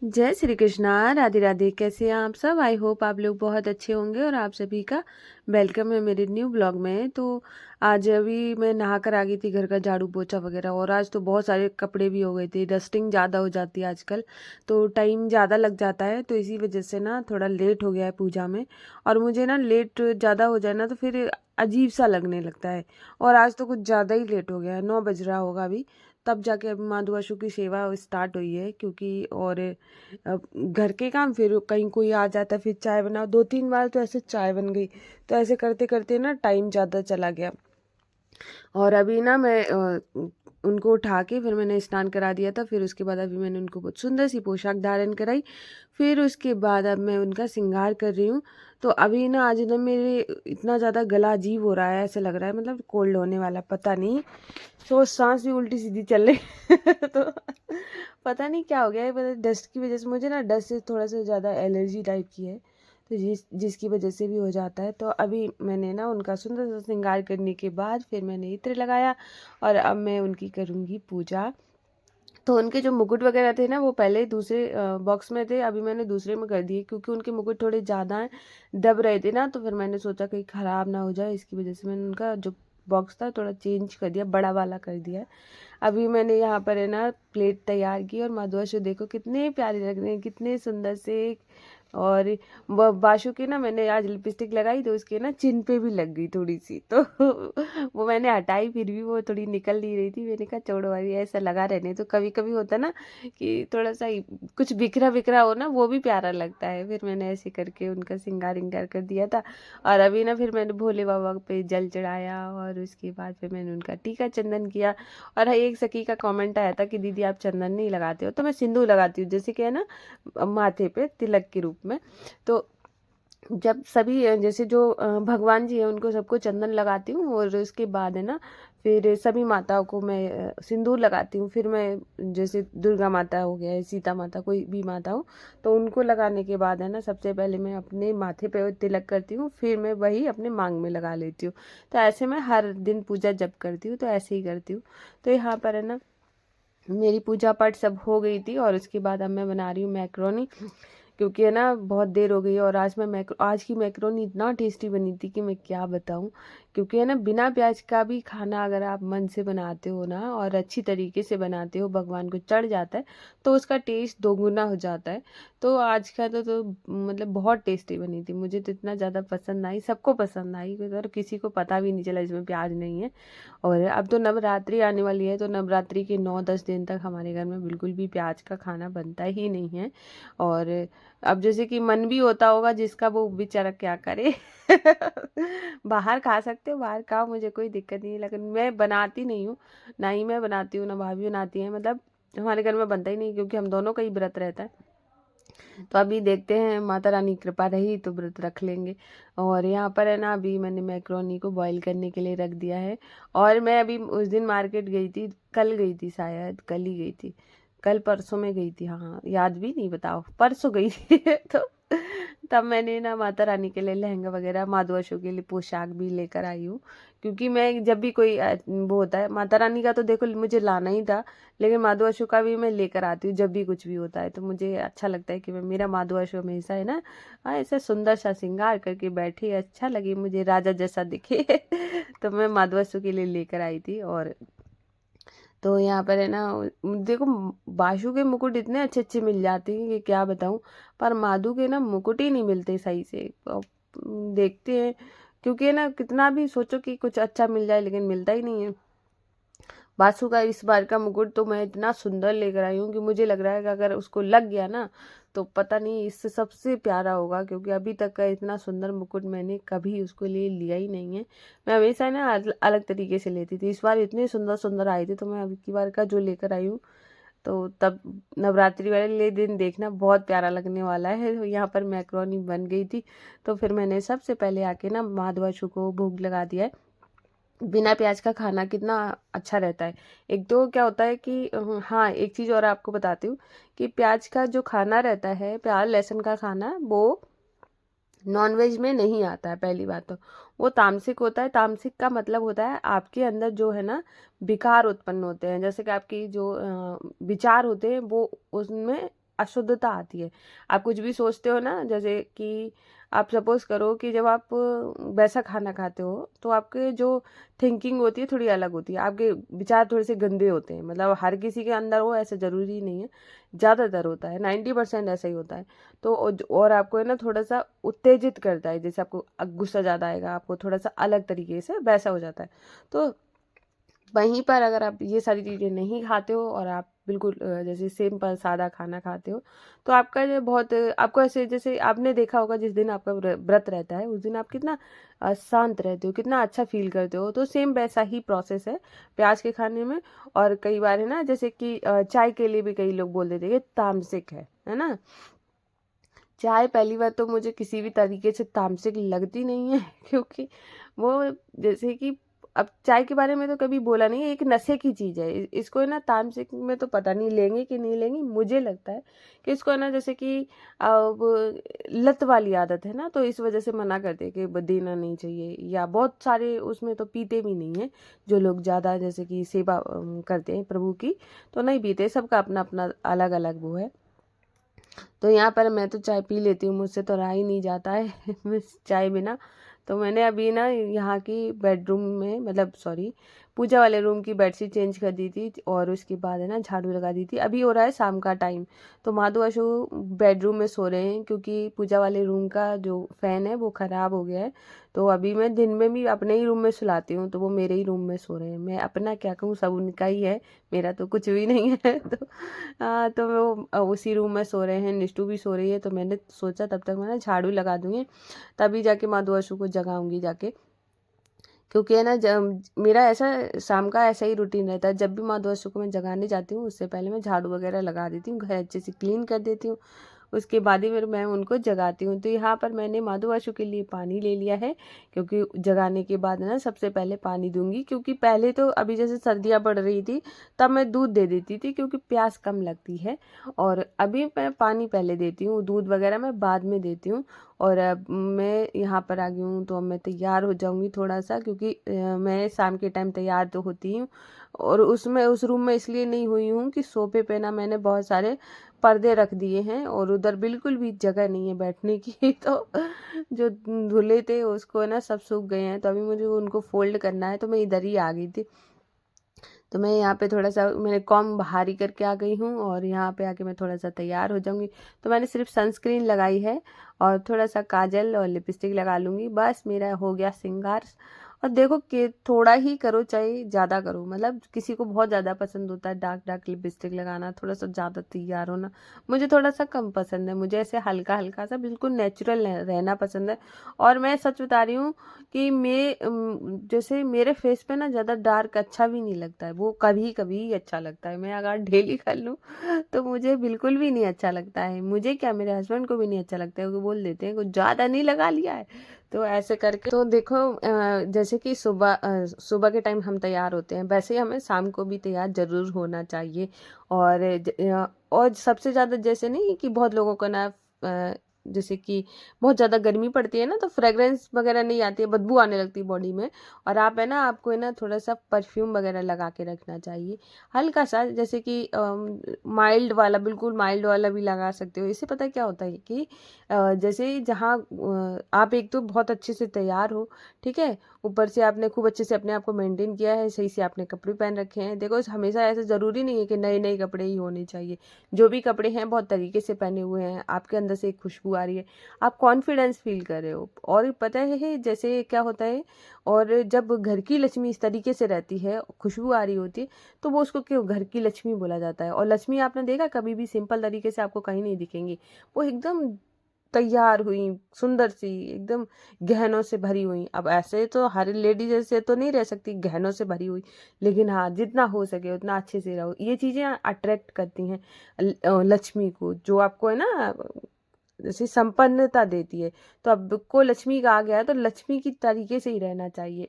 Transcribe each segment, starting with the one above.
जय श्री कृष्णा, राधे राधे। कैसे हैं आप सब? आई होप आप लोग बहुत अच्छे होंगे और आप सभी का वेलकम है मेरे न्यू ब्लॉग में। तो आज अभी मैं नहा कर आ गई थी, घर का झाड़ू पोछा वगैरह, और आज तो बहुत सारे कपड़े भी हो गए थे। डस्टिंग ज़्यादा हो जाती है आजकल, तो टाइम ज़्यादा लग जाता है, तो इसी वजह से ना थोड़ा लेट हो गया है पूजा में। और मुझे ना लेट ज़्यादा हो जाए ना तो फिर अजीब सा लगने लगता है। और आज तो कुछ ज़्यादा ही लेट हो गया है, 9 बज रहा होगा अभी, तब जाके अभी माँ दुआशु की सेवा स्टार्ट हुई है। क्योंकि और अब घर के काम, फिर कहीं कोई आ जाता, फिर चाय बनाओ, 2-3 बार तो ऐसे चाय बन गई। तो ऐसे करते करते ना टाइम ज़्यादा चला गया। और अभी ना मैं उनको उठा के फिर मैंने स्नान करा दिया था। फिर उसके बाद अभी मैंने उनको बहुत सुंदर सी पोशाक धारण कराई। फिर उसके बाद अब मैं उनका श्रृंगार कर रही हूँ। तो अभी ना आज ना मेरे इतना ज़्यादा गला अजीब हो रहा है, ऐसे लग रहा है मतलब कोल्ड होने वाला, पता नहीं। तो सांस भी उल्टी सीधी चल रही तो पता नहीं क्या हो गया है, पता डस्ट की वजह से। मुझे ना डस्ट से थोड़ा सा ज़्यादा एलर्जी टाइप की है, तो जिसकी वजह से भी हो जाता है। तो अभी मैंने ना उनका सुंदर सा श्रृंगार करने के बाद फिर मैंने इत्र लगाया, और अब मैं उनकी करूँगी पूजा। तो उनके जो मुकुट वगैरह थे ना, वो पहले दूसरे बॉक्स में थे, अभी मैंने दूसरे में कर दिए, क्योंकि उनके मुकुट थोड़े ज़्यादा हैं, दब रहे थे ना। तो फिर मैंने सोचा कहीं ख़राब ना हो जाए, इसकी वजह से मैंने उनका जो बॉक्स था थोड़ा चेंज कर दिया, बड़ा वाला कर दिया है। अभी मैंने यहाँ पर है ना प्लेट तैयार की, और माधुआशु देखो कितने प्यारे लग रहे हैं, कितने सुंदर से। और बाशु की ना मैंने आज लिपस्टिक लगाई, तो उसके ना चिन पे भी लग गई थोड़ी सी, तो वो मैंने हटाई, फिर भी वो थोड़ी निकल नहीं रही थी। मैंने कहा छोड़ो, अभी ऐसा लगा रहने। तो कभी कभी होता ना कि थोड़ा सा कुछ बिखरा बिखरा हो ना, वो भी प्यारा लगता है। फिर मैंने ऐसे करके उनका श्रृंगार विंगार कर दिया था। और अभी ना फिर मैंने भोले बाबा पे जल चढ़ाया, और उसके बाद फिर मैंने उनका टीका चंदन किया। और एक सखी का कमेंट आया था कि दीदी आप चंदन नहीं लगाते हो, तो मैं सिंदूर लगाती हूँ, जैसे कि है ना माथे पे तिलक के रूप में। तो जब सभी जैसे जो भगवान जी हैं उनको सबको चंदन लगाती हूँ, और उसके बाद है ना फिर सभी माताओं को मैं सिंदूर लगाती हूँ। फिर मैं जैसे दुर्गा माता हो गया, सीता माता, कोई भी माता हो, तो उनको लगाने के बाद है ना सबसे पहले मैं अपने माथे पे तिलक करती हूँ, फिर मैं वही अपने मांग में लगा लेती हूँ। तो ऐसे मैं हर दिन पूजा जब करती हूँ तो ऐसे ही करती हूँ। तो यहाँ पर है ना मेरी पूजा पाठ सब हो गई थी, और उसके बाद अब मैं बना रही हूँ मैक्रोनी। क्योंकि है ना बहुत देर हो गई है, और आज की मैक्रोनी इतना टेस्टी बनी थी कि मैं क्या बताऊँ। क्योंकि है ना बिना प्याज का भी खाना अगर आप मन से बनाते हो ना, और अच्छी तरीके से बनाते हो, भगवान को चढ़ जाता है, तो उसका टेस्ट दोगुना हो जाता है। तो आज का तो मतलब बहुत टेस्टी बनी थी। मुझे तो इतना ज़्यादा पसंद आई, सबको पसंद आई, और किसी को पता भी नहीं चला इसमें प्याज नहीं है। और अब तो नवरात्रि आने वाली है, तो नवरात्रि के 9-10 दिन तक हमारे घर में बिल्कुल भी प्याज का खाना बनता ही नहीं है। और अब जैसे कि मन भी होता होगा जिसका, वो बेचारा क्या करे बाहर खा सकते हो, बाहर खाओ, मुझे कोई दिक्कत नहीं है, लेकिन मैं बनाती नहीं हूँ। ना ही मैं बनाती हूँ, ना भाभी बनाती हैं, मतलब हमारे घर में बनता ही नहीं, क्योंकि हम दोनों का ही व्रत रहता है। तो अभी देखते हैं, माता रानी की कृपा रही तो व्रत रख लेंगे। और यहाँ पर है ना अभी मैंने मैक्रोनी को बॉईल करने के लिए रख दिया है। और मैं अभी उस दिन मार्केट गई थी, कल गई थी, शायद कल ही गई थी, कल परसों में गई थी, हाँ याद भी नहीं, बताओ, परसों गई थी तो तब मैंने ना माता रानी के लिए लहंगा वगैरह, माधवाशु के लिए पोशाक भी लेकर आई हूँ। क्योंकि मैं जब भी कोई वो होता है, माता रानी का तो देखो मुझे लाना ही था, लेकिन माधवाशु का भी मैं लेकर आती हूँ जब भी कुछ भी होता है। तो मुझे अच्छा लगता है कि मैं, मेरा माधवाशु हमेशा है ना, हाँ ऐसा सुंदर सा श्रृंगार करके बैठे, अच्छा लगे, मुझे राजा जैसा दिखे तो मैं माधवाशु के लिए लेकर आई थी। और तो यहाँ पर है ना देखो, बाशु के मुकुट इतने अच्छे अच्छे मिल जाते हैं कि क्या बताऊँ। पर माधु के ना मुकुट ही नहीं मिलते सही से। अब देखते हैं, क्योंकि है ना कितना भी सोचो कि कुछ अच्छा मिल जाए, लेकिन मिलता ही नहीं है। बासु का इस बार का मुकुट तो मैं इतना सुंदर लेकर आई हूँ कि मुझे लग रहा है कि अगर उसको लग गया ना, तो पता नहीं इससे सबसे प्यारा होगा। क्योंकि अभी तक का इतना सुंदर मुकुट मैंने कभी उसको लिए लिया ही नहीं है। मैं हमेशा ना अलग तरीके से लेती थी, इस बार इतने सुंदर सुंदर आए थे, तो मैं अभी की बार का जो लेकर आई हूँ, तो तब नवरात्रि वाले दिन देखना बहुत प्यारा लगने वाला है। तो यहाँ पर मैक्रोनी बन गई थी, तो फिर मैंने सबसे पहले आके ना माधवाशु को भोग लगा दिया है। बिना प्याज का खाना कितना अच्छा रहता है। एक तो क्या होता है कि हाँ एक चीज़ और आपको बताती हूँ, कि प्याज का जो खाना रहता है, प्याज लहसुन का खाना, वो नॉनवेज में नहीं आता है। पहली बात तो वो तामसिक होता है। तामसिक का मतलब होता है आपके अंदर जो है ना विकार उत्पन्न होते हैं, जैसे कि आपकी जो विचार होते हैं वो उसमें अशुद्धता आती है। आप कुछ भी सोचते हो ना, जैसे कि आप सपोज़ करो कि जब आप वैसा खाना खाते हो, तो आपके जो थिंकिंग होती है थोड़ी अलग होती है, आपके विचार थोड़े से गंदे होते हैं। मतलब हर किसी के अंदर हो ऐसा ज़रूरी नहीं है, ज़्यादातर होता है, 90% ऐसा ही होता है। तो और आपको है ना थोड़ा-सा उत्तेजित करता है, जैसे आपको गुस्सा ज़्यादा आएगा, आपको थोड़ा-सा अलग तरीके से वैसा हो जाता है। तो वहीं पर अगर आप ये सारी चीज़ें नहीं खाते हो और आप बिल्कुल जैसे सिंपल सादा खाना खाते हो, तो आपका जो बहुत आपको ऐसे, जैसे आपने देखा होगा जिस दिन आपका व्रत रहता है उस दिन आप कितना शांत रहते हो, कितना अच्छा फील करते हो। तो सेम वैसा ही प्रोसेस है प्याज के खाने में। और कई बार है ना, जैसे कि चाय के लिए भी कई लोग बोल देते हैं कि तामसिक है ना। चाय पहली बात तो मुझे किसी भी तरीके से तामसिक लगती नहीं है क्योंकि वो, जैसे कि अब चाय के बारे में तो कभी बोला नहीं है, एक नशे की चीज़ है। इसको है ना तामसिक में तो पता नहीं लेंगे कि नहीं लेंगे, मुझे लगता है कि इसको है ना, जैसे कि अब लत वाली आदत है ना, तो इस वजह से मना करते हैं कि देना नहीं चाहिए। या बहुत सारे उसमें तो पीते भी नहीं है, जो लोग ज़्यादा जैसे कि सेवा करते हैं प्रभु की, तो नहीं पीते। सबका अपना अपना अलग अलग वो है। तो यहाँ पर मैं तो चाय पी लेती हूँ, मुझसे तो रहा ही नहीं जाता है चाय बिना। तो मैंने अभी ना यहाँ की बेडरूम में, मतलब सॉरी, पूजा वाले रूम की बेडशीट चेंज कर दी थी और उसके बाद है ना झाड़ू लगा दी थी। अभी हो रहा है शाम का टाइम, तो माधु आशु बेडरूम में सो रहे हैं क्योंकि पूजा वाले रूम का जो फ़ैन है वो ख़राब हो गया है। तो अभी मैं दिन में भी अपने ही रूम में सुलाती हूँ, तो वो मेरे ही रूम में सो रहे हैं। मैं अपना क्या कहूँ, सब उनका ही है, मेरा तो कुछ भी नहीं है तो तो वो उसी रूम में सो रहे हैं, निष्ठू भी सो रही है। तो मैंने सोचा तब तक मैं ना झाड़ू लगा दूंगी, तभी जाके माधु आशु को जगाऊंगी जाके। क्योंकि है ना, जब मेरा ऐसा शाम का ऐसा ही रूटीन रहता है, जब भी माधु आशु को मैं जगाने जाती हूँ उससे पहले मैं झाड़ू वगैरह लगा देती हूँ, घर अच्छे से क्लीन कर देती हूँ, उसके बाद ही फिर मैं उनको जगाती हूँ। तो यहाँ पर मैंने माधु आशु के लिए पानी ले लिया है, क्योंकि जगाने के बाद ना सबसे पहले पानी दूंगी। क्योंकि पहले तो अभी जैसे सर्दियाँ पड़ रही थी तब मैं दूध दे देती थी क्योंकि प्यास कम लगती है, और अभी मैं पानी पहले देती हूँ, दूध वगैरह मैं बाद में देती हूँ। और अब मैं यहाँ पर आ गई हूँ, तो अब मैं तैयार हो जाऊँगी थोड़ा सा, क्योंकि मैं शाम के टाइम तैयार तो होती हूँ। और उसमें उस रूम में इसलिए नहीं हुई हूँ कि सोफे पे ना मैंने बहुत सारे पर्दे रख दिए हैं और उधर बिल्कुल भी जगह नहीं है बैठने की तो जो धुले थे उसको ना सब सूख गए हैं, तो अभी मुझे उनको फोल्ड करना है, तो मैं इधर ही आ गई थी। तो मैं यहाँ पे थोड़ा सा मैंने कॉम भारी करके आ गई हूँ और यहाँ पे आके मैं थोड़ा सा तैयार हो जाऊँगी। तो मैंने सिर्फ सनस्क्रीन लगाई है और थोड़ा सा काजल और लिपस्टिक लगा लूँगी, बस मेरा हो गया श्रृंगार। और देखो कि थोड़ा ही करो चाहे ज़्यादा करो, मतलब किसी को बहुत ज़्यादा पसंद होता है डार्क डार्क लिपस्टिक लगाना, थोड़ा सा ज़्यादा तैयार होना, मुझे थोड़ा सा कम पसंद है। मुझे ऐसे हल्का हल्का सा बिल्कुल नेचुरल रहना पसंद है। और मैं सच बता रही हूँ कि जैसे मेरे फेस पे ना ज़्यादा डार्क अच्छा भी नहीं लगता है, वो कभी कभी ही अच्छा लगता है। मैं अगर डेली कर लूँ तो मुझे बिल्कुल भी नहीं अच्छा लगता है। मुझे क्या, मेरे हस्बैंड को भी नहीं अच्छा लगता है, वो बोल देते हैं कुछ ज़्यादा नहीं लगा लिया है। तो ऐसे करके तो देखो, जैसे कि सुबह के टाइम हम तैयार होते हैं, वैसे ही हमें शाम को भी तैयार जरूर होना चाहिए। और और सबसे ज़्यादा जैसे नहीं कि बहुत लोगों को ना जैसे कि बहुत ज़्यादा गर्मी पड़ती है ना, तो फ्रेग्रेंस वगैरह नहीं आती है, बदबू आने लगती है बॉडी में। और आप है ना, आपको है ना थोड़ा सा परफ्यूम वगैरह लगा के रखना चाहिए, हल्का सा, जैसे कि माइल्ड वाला, बिल्कुल माइल्ड वाला भी लगा सकते हो। इससे पता है क्या होता है कि जैसे जहाँ आप एक तो बहुत अच्छे से तैयार हो, ठीक है, ऊपर से आपने खूब अच्छे से अपने आप को मेंटेन किया है, सही से आपने कपड़े पहन रखे हैं। देखो हमेशा ऐसा ज़रूरी नहीं है कि नए नए कपड़े ही होने चाहिए, जो भी कपड़े हैं बहुत तरीके से पहने हुए हैं, आपके अंदर से एक खुशबू आ रही है, आप कॉन्फिडेंस फील कर रहे हो। और पता है जैसे क्या होता है, और जब घर की लक्ष्मी इस तरीके से रहती है, खुशबू आ रही होती है, तो वो उसको क्यों घर की लक्ष्मी बोला जाता है। और लक्ष्मी आपने देखा कभी भी सिंपल तरीके से आपको कहीं नहीं दिखेंगी, वो एकदम तैयार हुई, सुंदर सी, एकदम गहनों से भरी हुई। अब ऐसे तो हर लेडीज ऐसे तो नहीं रह सकती गहनों से भरी हुई, लेकिन हाँ जितना हो सके उतना अच्छे से रहो। ये चीजें अट्रैक्ट करती हैं लक्ष्मी को, जो आपको है ना जैसे संपन्नता देती है। तो अब को लक्ष्मी का आ गया है तो लक्ष्मी की तरीके से ही रहना चाहिए।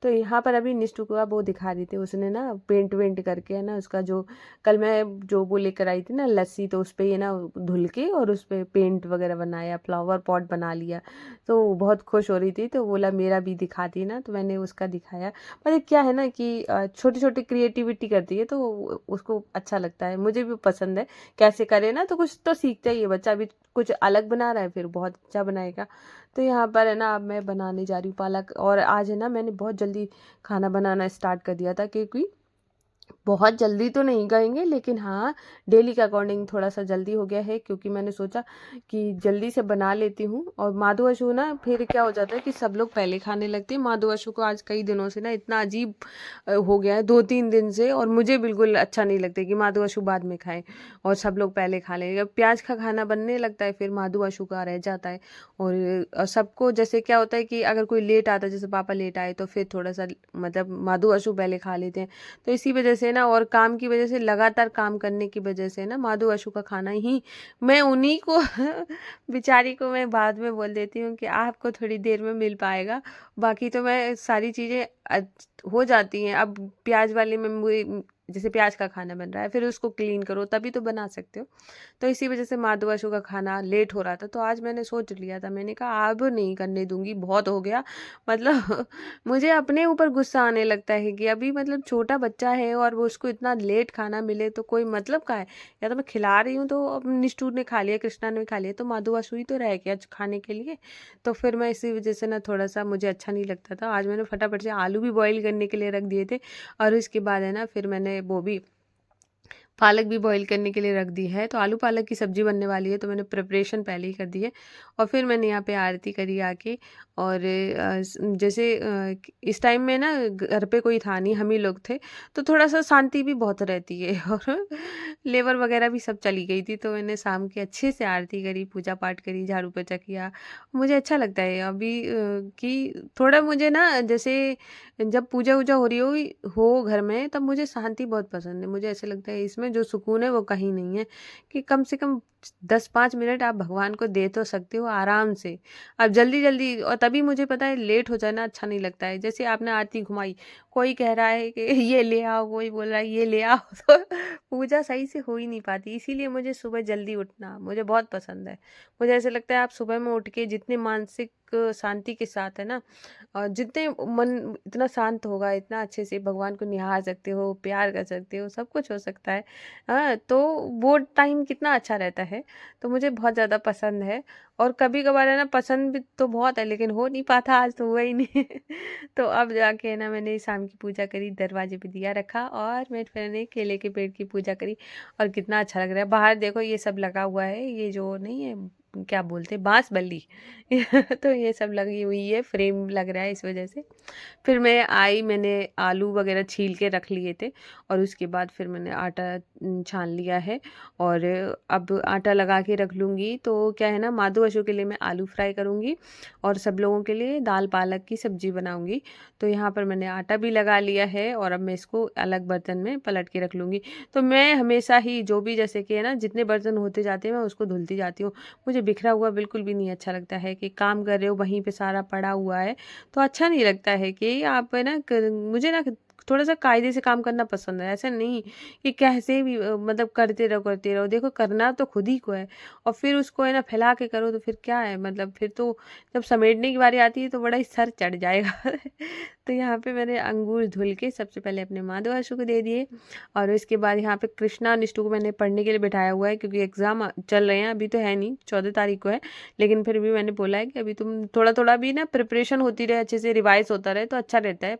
तो यहाँ पर अभी निष्ठू का वो दिखा रही थी, उसने ना पेंट वेंट करके है ना उसका जो कल मैं जो वो लेकर आई थी ना लस्सी, तो उस पे ये ना धुल के और उस पे पेंट वगैरह बनाया, फ्लावर पॉट बना लिया। तो वो बहुत खुश हो रही थी, तो बोला मेरा भी दिखाती ना, तो मैंने उसका दिखाया। मतलब क्या है ना कि छोटी छोटी क्रिएटिविटी करती है तो उसको अच्छा लगता है, मुझे भी पसंद है। कैसे करे ना तो कुछ तो सीखता ही है बच्चा, अभी कुछ अलग बना रहा है फिर बहुत अच्छा बनाएगा। तो यहाँ पर है ना अब मैं बनाने जा रही हूँ पालक, और आज है ना मैंने बहुत जल्दी खाना बनाना स्टार्ट कर दिया था, क्योंकि बहुत जल्दी तो नहीं कहेंगे लेकिन हाँ डेली के अकॉर्डिंग थोड़ा सा जल्दी हो गया है, क्योंकि मैंने सोचा कि जल्दी से बना लेती हूँ। और माधु अशु ना फिर क्या हो जाता है कि सब लोग पहले खाने लगते हैं। माधु अशु को आज कई दिनों से ना इतना अजीब हो गया है, 2-3 दिन से, और मुझे बिल्कुल अच्छा नहीं लगता कि माधु अशु बाद में खाएं और सब लोग पहले खा लें। प्याज का खाना बनने लगता है फिर माधु अशु का रह जाता है। और सबको जैसे क्या होता है कि अगर कोई लेट आता है, जैसे पापा लेट आए, तो फिर थोड़ा सा मतलब माधु अशु पहले खा लेते हैं। तो इसी वजह से ना, और काम की वजह से, लगातार काम करने की वजह से ना माधु अशु का खाना ही मैं उन्हीं को बेचारी को मैं बाद में बोल देती हूँ कि आपको थोड़ी देर में मिल पाएगा, बाकी तो मैं सारी चीज़ें हो जाती हैं। अब प्याज वाले में जैसे प्याज का खाना बन रहा है, फिर उसको क्लीन करो तभी तो बना सकते हो। तो इसी वजह से माधु अशु का खाना लेट हो रहा था, तो आज मैंने सोच लिया था, मैंने कहा अब नहीं करने दूंगी, बहुत हो गया। मतलब मुझे अपने ऊपर गुस्सा आने लगता है कि अभी मतलब छोटा बच्चा है और वो उसको इतना लेट खाना मिले तो कोई मतलब का है। या तो मैं खिला रही हूँ तो अब निष्ठुर ने खा लिया, कृष्णा ने भी खा लिया, तो माधु अशु ही तो रह गया खाने के लिए। तो फिर मैं इसी वजह से ना थोड़ा सा मुझे अच्छा नहीं लगता था। आज मैंने फटाफट से आलू भी बॉईल करने के लिए रख दिए थे, और उसके बाद है ना फिर मैंने वो भी पालक भी बॉईल करने के लिए रख दी है। तो आलू पालक की सब्ज़ी बनने वाली है, तो मैंने प्रिपरेशन पहले ही कर दी है। और फिर मैंने यहाँ पे आरती करी आके। और जैसे इस टाइम में ना घर पे कोई था नहीं, हम ही लोग थे, तो थोड़ा सा शांति भी बहुत रहती है। और लेबर वगैरह भी सब चली गई थी, तो मैंने शाम की अच्छे से आरती करी, पूजा पाठ करी, झाड़ू पोछा किया। मुझे अच्छा लगता है अभी कि थोड़ा मुझे ना जैसे जब पूजा वूजा हो रही हो घर में, तब मुझे शांति बहुत पसंद है। मुझे ऐसे लगता है इसमें जो सुकून है वो कहीं नहीं है, कि कम से कम 10-5 मिनट आप भगवान को दे तो सकते हो आराम से। अब जल्दी जल्दी, और तभी मुझे पता है लेट हो जाना अच्छा नहीं लगता है। जैसे आपने आरती घुमाई, कोई कह रहा है कि ये ले आओ, कोई बोल रहा है ये ले आओ, तो पूजा सही से हो ही नहीं पाती। इसीलिए मुझे सुबह जल्दी उठना मुझे बहुत पसंद है। मुझे ऐसे लगता है आप सुबह में उठ के जितने मानसिक शांति के साथ है ना, और जितने मन इतना शांत होगा, इतना अच्छे से भगवान को निहार सकते हो, प्यार कर सकते हो, सब कुछ हो सकता है। हाँ, तो वो टाइम कितना अच्छा रहता है। तो मुझे बहुत ज़्यादा पसंद है। और कभी कभार है ना पसंद भी तो बहुत है, लेकिन हो नहीं पाता, आज तो हुआ ही नहीं। तो अब जाके है ना मैंने शाम की पूजा करी, दरवाजे पे दिया रखा, और मैंने केले के पेड़ की पूजा करी। और कितना अच्छा लग रहा है। बाहर देखो ये सब लगा हुआ है, ये जो नहीं है क्या बोलते हैं, बांस बल्ली। तो ये सब लगी हुई है, फ्रेम लग रहा है इस वजह से। फिर मैं आई, मैंने आलू वगैरह छील के रख लिए थे, और उसके बाद फिर मैंने आटा छान लिया है। और अब आटा लगा के रख लूँगी। तो क्या है ना, माधु अशु के लिए मैं आलू फ्राई करूँगी, और सब लोगों के लिए दाल पालक की सब्ज़ी बनाऊँगी। तो यहाँ पर मैंने आटा भी लगा लिया है, और अब मैं इसको अलग बर्तन में पलट के रख लूँगी। तो मैं हमेशा ही जो भी जैसे कि है ना जितने बर्तन होते जाते हैं मैं उसको धुलती जाती हूँ। मुझे बिखरा हुआ बिल्कुल भी नहीं अच्छा लगता है, कि काम कर रहे हो वहीं पे सारा पड़ा हुआ है तो अच्छा नहीं लगता है। कि आप है ना मुझे ना थोड़ा सा कायदे से काम करना पसंद है। ऐसा नहीं कि कैसे भी मतलब करते रहो, देखो करना तो खुद ही को है, और फिर उसको है ना फैला के करो तो फिर क्या है, मतलब फिर तो जब समेटने की बारी आती है तो बड़ा ही सर चढ़ जाएगा। तो यहाँ पे मैंने अंगूर धुल के सबसे पहले अपने माधव आशु को दे दिए, और इसके बाद यहाँ पे कृष्णा निष्ठू को मैंने पढ़ने के लिए बिठाया हुआ है, क्योंकि एग्ज़ाम चल रहे हैं, अभी तो है नहीं, 14 तारीख को है। लेकिन फिर भी मैंने बोला है कि अभी तुम थोड़ा थोड़ा भी ना प्रिपरेशन होती रहे, अच्छे से रिवाइज होता रहे तो अच्छा रहता है।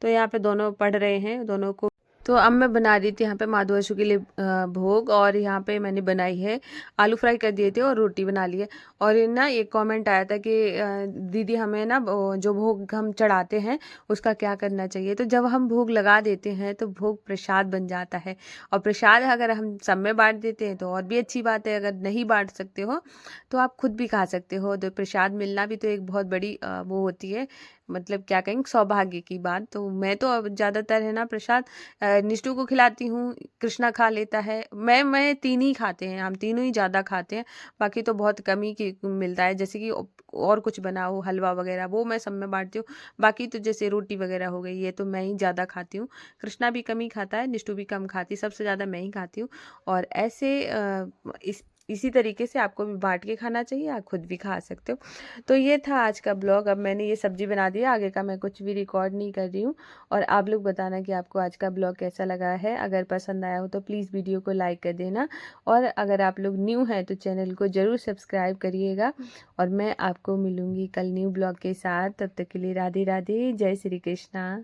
तो यहाँ पे दोनों पढ़ रहे हैं, दोनों को। तो अब मैं बना रही थी यहाँ पे माधु अशु के लिए भोग, और यहाँ पे मैंने बनाई है, आलू फ्राई कर दिए थे और रोटी बना ली है। और ना एक कमेंट आया था कि दीदी हमें ना जो भोग हम चढ़ाते हैं उसका क्या करना चाहिए। तो जब हम भोग लगा देते हैं तो भोग प्रसाद बन जाता है, और प्रसाद अगर हम सब में बांट देते हैं तो और भी अच्छी बात है। अगर नहीं बांट सकते हो तो आप खुद भी खा सकते हो। तो प्रसाद मिलना भी तो एक बहुत बड़ी वो होती है, मतलब क्या कहेंगे सौभाग्य की बात। तो मैं तो अब ज़्यादातर है ना प्रसाद निष्ठू को खिलाती हूँ, कृष्णा खा लेता है, मैं तीन ही खाते हैं, हम तीनों ही ज़्यादा खाते हैं। बाकी तो बहुत कम ही की मिलता है, जैसे कि और कुछ बना हो हलवा वगैरह वो मैं सब में बांटती हूँ। बाकी तो जैसे रोटी वगैरह हो गई ये तो मैं ही ज़्यादा खाती हूँ। कृष्णा भी कम ही खाता है, निष्ठू भी कम खाती है, सबसे ज़्यादा मैं ही खाती हूँ। और ऐसे इसी तरीके से आपको भी बांट के खाना चाहिए, आप खुद भी खा सकते हो। तो ये था आज का ब्लॉग। अब मैंने ये सब्जी बना दी है, आगे का मैं कुछ भी रिकॉर्ड नहीं कर रही हूँ। और आप लोग बताना कि आपको आज का ब्लॉग कैसा लगा है। अगर पसंद आया हो तो प्लीज़ वीडियो को लाइक कर देना, और अगर आप लोग न्यू हैं तो चैनल को ज़रूर सब्सक्राइब करिएगा। और मैं आपको मिलूँगी कल न्यू ब्लॉग के साथ, तब तक के लिए राधे राधे, जय श्री कृष्णा।